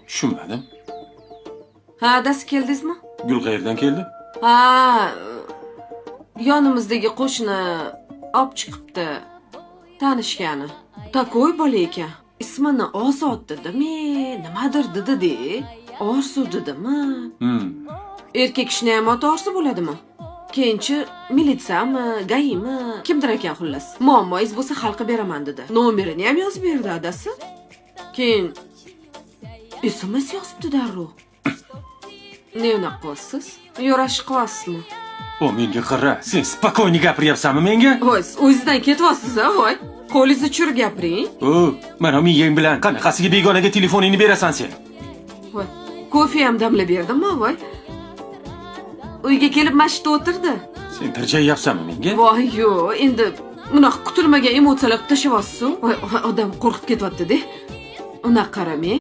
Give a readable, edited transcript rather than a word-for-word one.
Tushunmadim. Ha, adasi keldingizmi? Gul qayerdan keldi? Ha, yonimizdagi qo'shni olib chiqibdi. Tanishgani. Takoy bola ekan. Ismini Ozod dedimi, nimadir dedi-de. Orzu dedimi? Erkak kishini ham oti Orzu bo'ladimi? Keyinchi militsiyami, gayimi, kimdir ekan xullas. Muammoingiz bo'lsa xal qilib beraman dedi. Nomerini ham yozib berdi adasi. Keyin SMS yozibdi darrov. Ne unaqa qilyapsiz? Yo'rash qilyapsizmi? O menga qara, sen spokойно gapiryapsanmi menga? O'zingizdan ketyapsiz-a, voy. Qo'lingizni tushirib gapiring. Mana miyang bilan qanaqasiga begonaga telefoningni berasan sen? Voy, kofe ham damlab berdim-mi, voy? Uyga kelib mashitda o'tirdi. Sen tirjayapsanmi menga? Voy, yo'q, endi bunaqa kutilmagan emotsiyalar qilib tashyapsiz. Voy, odam qo'rqib ketyapti-da. Unaqa qaramang.